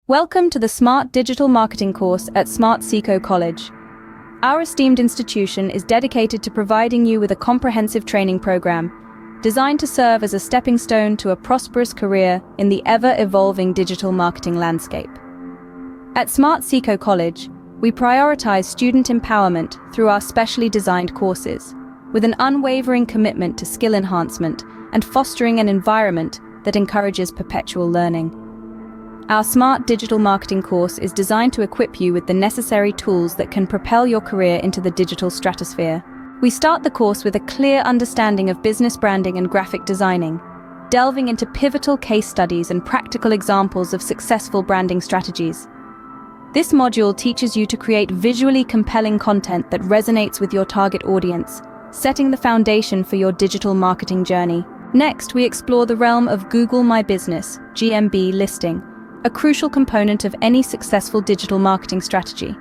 Welcome to the Smart Digital Marketing course at Smart Seekho College. Our esteemed institution is dedicated to providing you with a comprehensive training program designed to serve as a stepping stone to a prosperous career in the ever-evolving digital marketing landscape. At Smart Seekho College, we prioritize student empowerment through our specially designed courses, with an unwavering commitment to skill enhancement and fostering an environment that encourages perpetual learning. Our Smart Digital Marketing course is designed to equip you with the necessary tools that can propel your career into the digital stratosphere. We start the course with a clear understanding of business branding and graphic designing, delving into pivotal case studies and practical examples of successful branding strategies. This module teaches you to create visually compelling content that resonates with your target audience, setting the foundation for your digital marketing journey. Next, we explore the realm of Google My Business, GMB listing, a crucial component of any successful digital marketing strategy.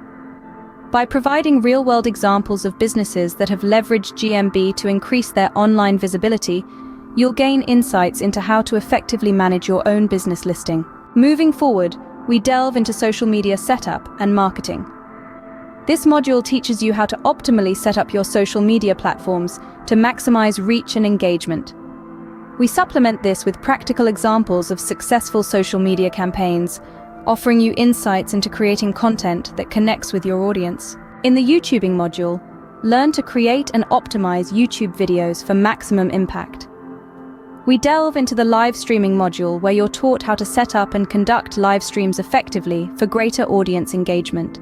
By providing real-world examples of businesses that have leveraged GMB to increase their online visibility, you'll gain insights into how to effectively manage your own business listing. Moving forward, we delve into social media setup and marketing. This module teaches you how to optimally set up your social media platforms to maximize reach and engagement. We supplement this with practical examples of successful social media campaigns, offering you insights into creating content that connects with your audience. In the YouTubing module, learn to create and optimize YouTube videos for maximum impact. We delve into the live streaming module where you're taught how to set up and conduct live streams effectively for greater audience engagement.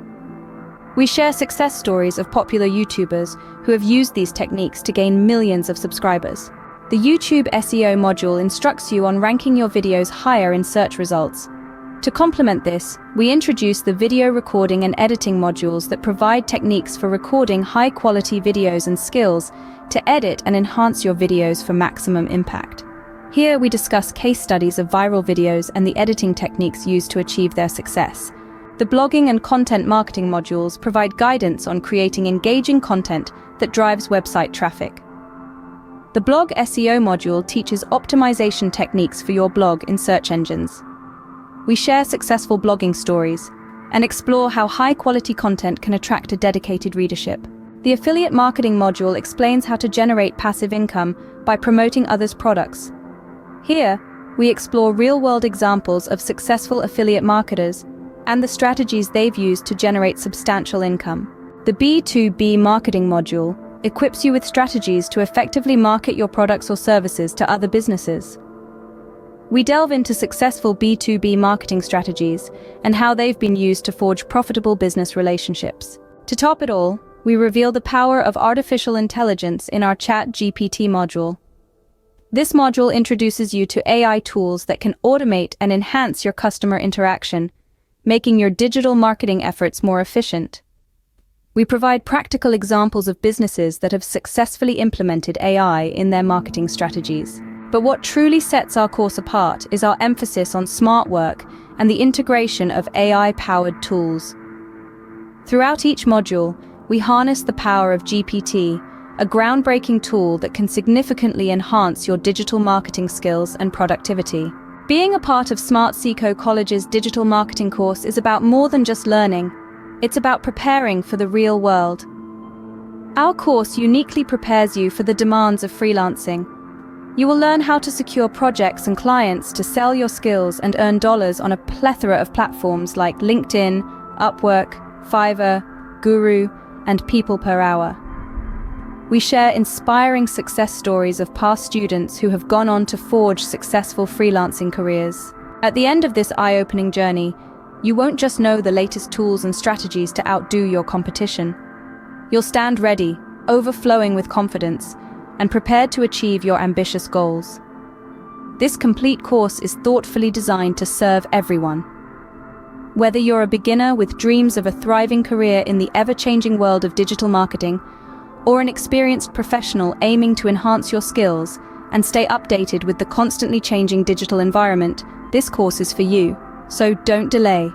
We share success stories of popular YouTubers who have used these techniques to gain millions of subscribers. The YouTube SEO module instructs you on ranking your videos higher in search results. To complement this, we introduce the video recording and editing modules that provide techniques for recording high-quality videos and skills to edit and enhance your videos for maximum impact. Here we discuss case studies of viral videos and the editing techniques used to achieve their success. The blogging and content marketing modules provide guidance on creating engaging content that drives website traffic. The blog SEO module teaches optimization techniques for your blog in search engines. We share successful blogging stories and explore how high-quality content can attract a dedicated readership. The affiliate marketing module explains how to generate passive income by promoting others' products. Here, we explore real-world examples of successful affiliate marketers and the strategies they've used to generate substantial income. The B2B marketing module equips you with strategies to effectively market your products or services to other businesses. We delve into successful B2B marketing strategies and how they've been used to forge profitable business relationships. To top it all, we reveal the power of artificial intelligence in our ChatGPT module. This module introduces you to AI tools that can automate and enhance your customer interaction, making your digital marketing efforts more efficient. We provide practical examples of businesses that have successfully implemented AI in their marketing strategies. But what truly sets our course apart is our emphasis on smart work and the integration of AI-powered tools. Throughout each module, we harness the power of GPT, a groundbreaking tool that can significantly enhance your digital marketing skills and productivity. Being a part of Smart Seekho College's digital marketing course is about more than just learning. It's about preparing for the real world. Our course uniquely prepares you for the demands of freelancing. You will learn how to secure projects and clients to sell your skills and earn dollars on a plethora of platforms like LinkedIn, Upwork, Fiverr, Guru, and People Per Hour. We share inspiring success stories of past students who have gone on to forge successful freelancing careers. At the end of this eye-opening journey, you won't just know the latest tools and strategies to outdo your competition. You'll stand ready, overflowing with confidence, and prepared to achieve your ambitious goals. This complete course is thoughtfully designed to serve everyone. Whether you're a beginner with dreams of a thriving career in the ever-changing world of digital marketing, or an experienced professional aiming to enhance your skills and stay updated with the constantly changing digital environment, this course is for you. So don't delay.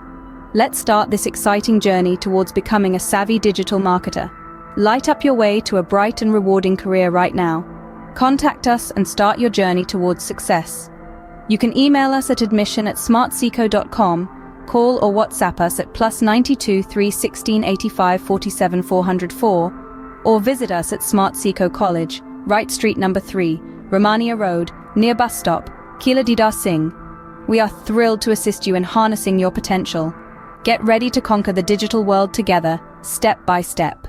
Let's start this exciting journey towards becoming a savvy digital marketer. Light up your way to a bright and rewarding career right now. Contact us and start your journey towards success. You can email us at admission@smartseekho.com Call or WhatsApp us at +92 316 85 47 404 or visit us at Smart Seekho College, Wright Street number 3, Romania Road, near bus stop, Kila Didar Singh. We are thrilled to assist you in harnessing your potential. Get ready to conquer the digital world together, step by step.